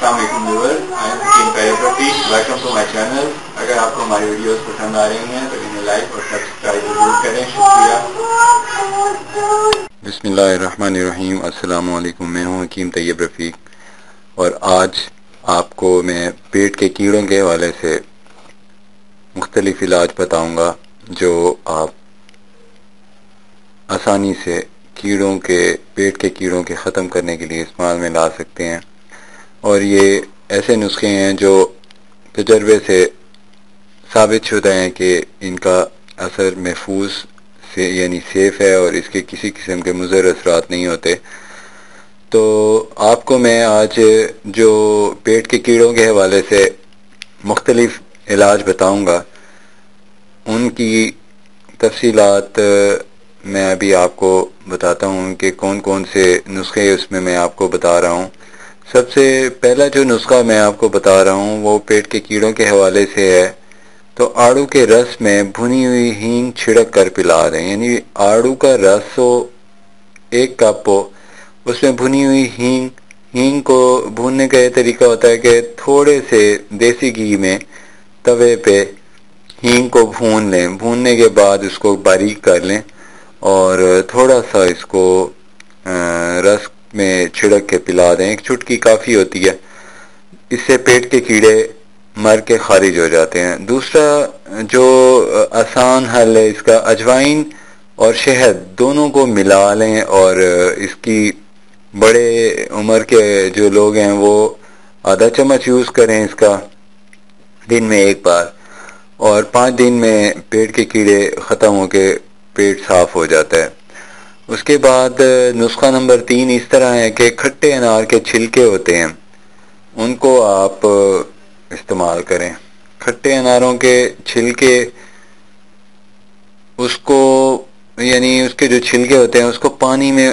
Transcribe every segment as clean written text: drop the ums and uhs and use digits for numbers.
अस्सलाम वालेकुम viewers, I am Hakim Prateek. Welcome to my channel. अगर आपको हमारी वीडियोस पसंद आ रही हैं तो इन्हें लाइक और सब्सक्राइब जरूर करें। शुक्रिया। बिस्मिल्लाहिर्रहमानिर्रहीम। अस्सलाम वालेकुम। मैं हूं हकीम तैयब रफ़ीक और आज आपको मैं पेट के कीड़ों के हवाले से मुख्तलिफ इलाज बताऊंगा जो आप आसानी से पेट के कीड़ों के ख़त्म करने के लिए इस्तेमाल में ला सकते हैं। और ये ऐसे नुस्खे हैं जो तजर्बे से साबित शुदा हैं कि इनका असर महफूज से यानी सेफ़ है और इसके किसी किस्म के मुज़र असरात नहीं होते। तो आपको मैं आज जो पेट के कीड़ों के हवाले से मुख्तलिफ इलाज बताऊंगा उनकी तफसीलात मैं अभी आपको बताता हूँ कि कौन कौन से नुस्खे उसमें मैं आपको बता रहा हूँ। सबसे पहला जो नुस्खा मैं आपको बता रहा हूँ वो पेट के कीड़ों के हवाले से है। तो आड़ू के रस में भुनी हुई हींग छिड़क कर पिला दें। यानी आड़ू का रस हो 1 कप हो, उसमें भुनी हुई हींग को भूनने का ये तरीका होता है कि थोड़े से देसी घी में तवे पे हींग को भून लें। भूनने के बाद उसको बारीक कर लें और थोड़ा सा इसको रस में छिड़क के पिला दें। 1 चुटकी काफ़ी होती है, इससे पेट के कीड़े मर के खारिज हो जाते हैं। दूसरा जो आसान हल है इसका, अजवाइन और शहद दोनों को मिला लें और इसकी बड़े उम्र के जो लोग हैं वो आधा चम्मच यूज़ करें इसका दिन में 1 बार, और 5 दिन में पेट के कीड़े ख़त्म होके पेट साफ हो जाता है। उसके बाद नुस्खा नंबर 3 इस तरह है कि खट्टे अनार के छिलके होते हैं उनको आप इस्तेमाल करें। खट्टे अनारों के छिलके उसको यानी उसके जो छिलके होते हैं उसको पानी में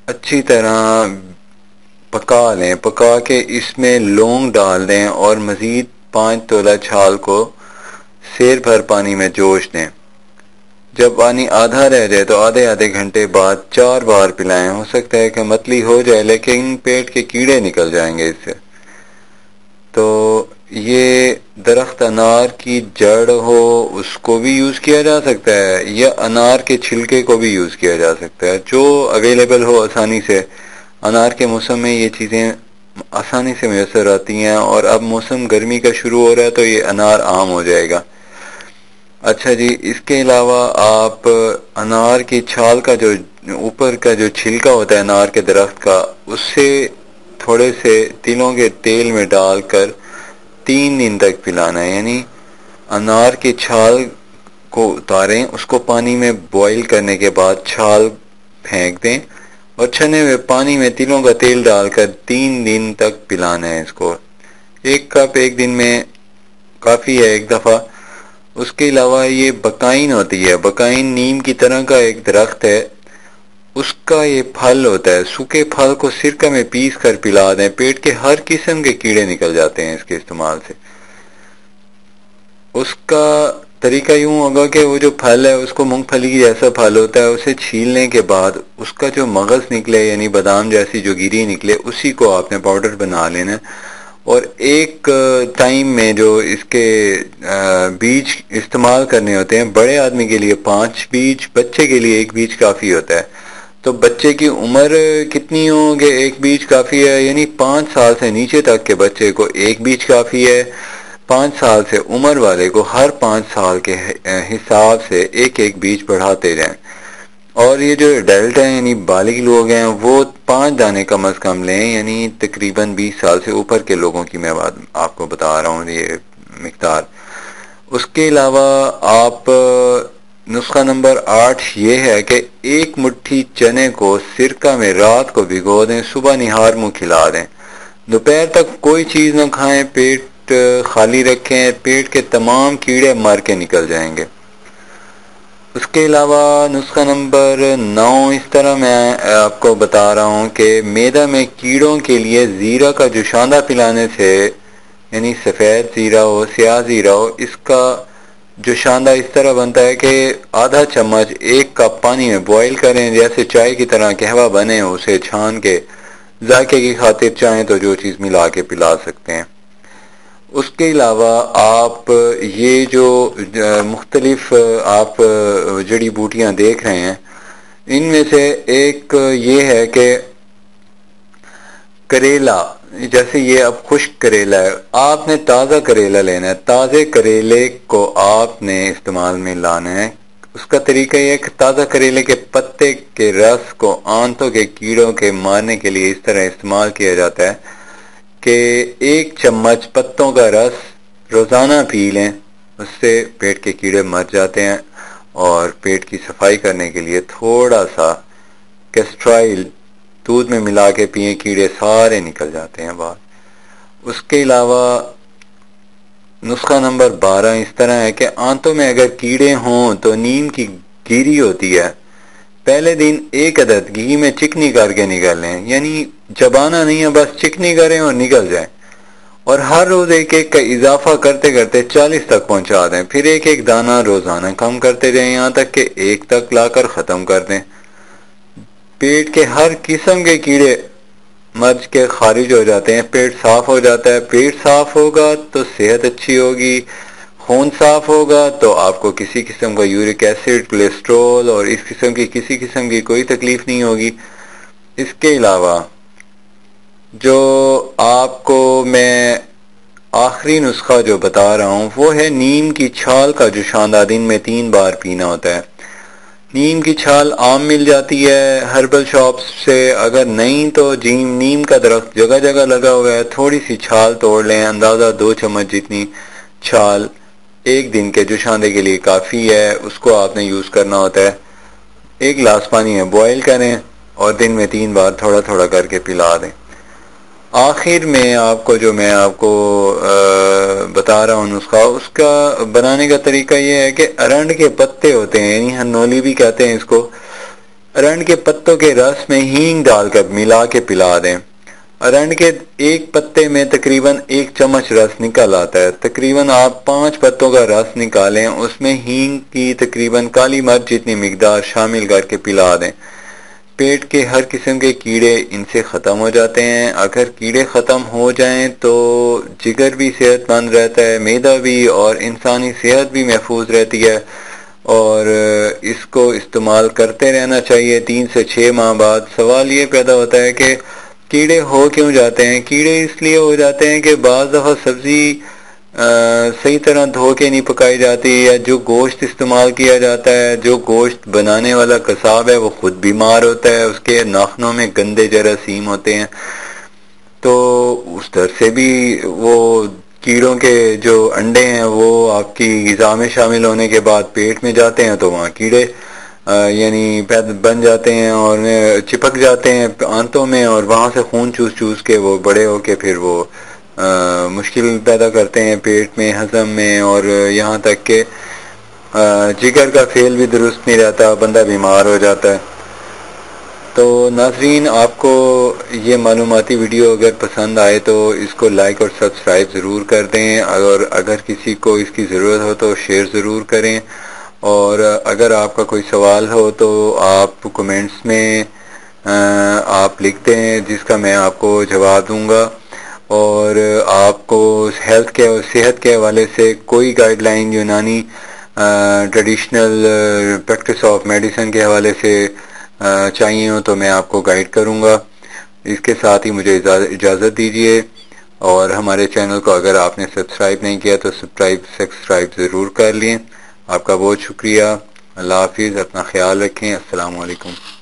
अच्छी तरह पका लें। पका के इसमें लौंग डाल दें और मज़ीद 5 तोला छाल को सेर भर पानी में जोश दें। जब पानी आधा रह जाए तो आधे घंटे बाद 4 बार पिलाएं। हो सकता है कि मतली हो जाए लेकिन पेट के कीड़े निकल जाएंगे इससे। तो ये दरख्त अनार की जड़ हो उसको भी यूज़ किया जा सकता है या अनार के छिलके को भी यूज़ किया जा सकता है, जो अवेलेबल हो आसानी से। अनार के मौसम में ये चीज़ें आसानी से मैसर आती हैं और अब मौसम गर्मी का शुरू हो रहा है तो ये अनार आम हो जाएगा। अच्छा जी, इसके अलावा आप अनार की छाल का जो ऊपर का जो छिलका होता है अनार के दरख्त का, उससे थोड़े से तिलों के तेल में डालकर 3 दिन तक पिलाना है। यानी अनार की छाल को उतारें, उसको पानी में बॉईल करने के बाद छाल फेंक दें और छने हुए पानी में तिलों का तेल डालकर 3 दिन तक पिलाना है इसको। 1 कप 1 दिन में काफ़ी है 1 दफ़ा। उसके अलावा ये बकाइन होती है, बकाइन नीम की तरह का एक दरख्त है, उसका ये फल होता है। सूखे फल को सिरका में पीस कर पिला दें। पेट के हर किस्म के कीड़े निकल जाते हैं इसके इस्तेमाल से। उसका तरीका यूं होगा कि वो जो फल है उसको मूंगफली की जैसा फल होता है, उसे छीलने के बाद उसका जो मगज निकले यानी बादाम जैसी जो गिरी निकले उसी को आपने पाउडर बना लेना है और एक टाइम में जो इसके बीज इस्तेमाल करने होते हैं। बड़े आदमी के लिए 5 बीज, बच्चे के लिए 1 बीज काफ़ी होता है। तो बच्चे की उम्र कितनी हो कि 1 बीज काफ़ी है, यानी 5 साल से नीचे तक के बच्चे को 1 बीज काफ़ी है। 5 साल से उम्र वाले को हर 5 साल के हिसाब से 1 बीज बढ़ाते जाएं। और ये जो एडल्ट हैं यानी बालिग लोग हैं वो 5 दाने कम अज़ कम लें, यानी तकरीबन 20 साल से ऊपर के लोगों की मैं बात आपको बता रहा हूँ ये मिक़दार। उसके अलावा आप नुस्खा नंबर 8 ये है कि 1 मुट्ठी चने को सिरका में रात को भिगो दें, सुबह निहार मुँह खिला दें। दोपहर तक कोई चीज़ न खाएं, पेट खाली रखें, पेट के तमाम कीड़े मर के निकल जाएंगे। उसके अलावा नुस्खा नंबर 9 इस तरह मैं आपको बता रहा हूँ कि मैदा में कीड़ों के लिए ज़ीरा का जुशांदा पिलाने से, यानी सफ़ेद ज़ीरा हो स्याह ज़ीरा हो, इसका जुशांदा इस तरह बनता है कि आधा चम्मच 1 कप पानी में बॉईल करें, जैसे चाय की तरह कहवा बने उसे छान के ذائقے کی خاطر چاہیں تو جو چیز ملا کے پلا سکتے ہیں۔ اس کے علاوہ آپ یہ جو مختلف آپ جڑی بوٹیاں دیکھ رہے ہیں، ان میں سے ایک یہ ہے کہ کریلا، جیسے یہ اب خشک کریلا ہے، آپ نے تازہ کریلا لینا ہے۔ تازے کریلے کو آپ نے استعمال میں لانا ہے۔ اس کا طریقہ یہ ہے کہ تازہ کریلے کے پتے کے رس کو آنتوں کے کیڑوں کے مارنے کے لیے اس طرح استعمال کیا جاتا ہے کہ 1 چمچ پتوں کا رس روزانہ پی لیں، اس سے پیٹ کے کیڑے مر جاتے ہیں۔ اور پیٹ کی صفائی کرنے کے لیے تھوڑا سا کیسٹرائل دودھ میں ملا کے پئیں، کیڑے سارے نکل جاتے ہیں باہر۔ اس کے علاوہ نسخہ نمبر 12 اس طرح ہے کہ آنتوں میں اگر کیڑے ہوں تو نیم کی گیری ہوتی ہے، پہلے دن 1 عدد گھی میں چکنی کر کے نکل لیں، یعنی چبانا نہیں ہے، بس چکنی کریں اور نکل جائیں، اور ہر روز 1 کا اضافہ کرتے کرتے 40 تک پہنچا دیں، پھر 1 دانہ روزانہ کم کرتے جائیں یہاں تک کہ 1 تک لا کر ختم کر دیں۔ پیٹ کے ہر قسم کے کیڑے مرج کے خارج ہو جاتے ہیں، پیٹ صاف ہو جاتا ہے۔ پیٹ صاف ہوگا تو صحت اچھی ہوگی، خون صاف ہوگا تو آپ کو کسی قسم کا یورک ایسڈ، کولیسٹرول اور اس قسم کی کسی قسم کی کوئی تکلیف نہیں ہوگی۔ اس کے علاوہ جو آپ کو میں آخری نسخہ جو بتا رہا ہوں وہ ہے نیم کی چھال کا جوشاندہ، دن میں 3 بار پینا ہوتا ہے۔ نیم کی چھال عام مل جاتی ہے ہربل شاپ سے، اگر نہیں تو نیم کا درخت جگہ جگہ لگا ہوا ہے، تھوڑی سی چھال توڑ لیں، اندازہ 2 چمچ جتنی چھال 1 دن کے جوشاندے کے لیے کافی ہے، اس کو آپ نے یوز کرنا ہوتا ہے۔ 1 گلاس پانی میں بوائل کریں اور دن میں 3 بار تھوڑا تھوڑا کر کے پلا دیں۔ آخر میں آپ کو جو میں آپ کو بتا رہا ہوں نسخہ، اس کا بنانے کا طریقہ یہ ہے کہ ارنڈ کے پتے ہوتے ہیں، یعنی ہنولی بھی کہتے ہیں اس کو، ارنڈ کے پتوں کے رس میں ہینگ ڈال کر ملا کے پلا دیں۔ ارنڈ کے 1 پتے میں تقریباً 1 چمچ رس نکل آتا ہے، تقریباً آپ 5 پتوں کا رس نکالیں، اس میں ہینگ کی تقریباً کالی مرچ جتنی مقدار شامل کر کے پلا دیں۔ پیٹ کے ہر قسم کے کیڑے ان سے ختم ہو جاتے ہیں۔ اگر کیڑے ختم ہو جائیں تو جگر بھی صحت مند رہتا ہے، معدہ بھی، اور انسانی صحت بھی محفوظ رہتی ہے، اور اس کو استعمال کرتے رہنا چاہیے 3 سے 6 ماہ بعد۔ سوال یہ پیدا ہوتا ہے کہ کیڑے ہو کیوں جاتے ہیں؟ کیڑے اس لیے ہو جاتے ہیں کہ بعض دفعہ سبزی صحیح طرح دھو کے نہیں پکائی جاتی، یا جو گوشت استعمال کیا جاتا ہے، جو گوشت بنانے والا قصاب ہے وہ خود بیمار ہوتا ہے، اس کے ناخنوں میں گندے جراثیم ہوتے ہیں، تو اس طرح سے بھی وہ کیڑوں کے جو انڈے ہیں وہ آپ کی غذا میں شامل ہونے کے بعد پیٹ میں جاتے ہیں تو وہاں کیڑے یعنی بن جاتے ہیں اور چپک جاتے ہیں آنتوں میں، اور وہاں سے خون چوس چوس کے وہ بڑے ہو کے پھر وہ مشکل پیدا کرتے ہیں پیٹ میں، ہضم میں، اور یہاں تک کہ جگر کا فعل بھی درست نہیں رہتا، بندہ بیمار ہو جاتا ہے۔ تو ناظرین، آپ کو یہ معلوماتی ویڈیو اگر پسند آئے تو اس کو لائک اور سبسکرائب ضرور کر دیں، اور اگر کسی کو اس کی ضرورت ہو تو شیئر ضرور کریں، اور اگر آپ کا کوئی سوال ہو تو آپ کومنٹس میں آپ لکھ دیں، جس کا میں آپ کو جواب دوں گا۔ اور آپ کو ہیلتھ کے اور صحت کے حوالے سے کوئی گائیڈ لائن یونانی ٹریڈیشنل پریکٹس آف میڈیسن کے حوالے سے چاہیے ہو تو میں آپ کو گائیڈ کروں گا۔ اس کے ساتھ ہی مجھے اجازت دیجیے، اور ہمارے چینل کو اگر آپ نے سبسکرائب نہیں کیا تو سبسکرائب ضرور کر لیں۔ آپ کا بہت شکریہ۔ اللہ حافظ، اپنا خیال رکھیں۔ السلام علیکم۔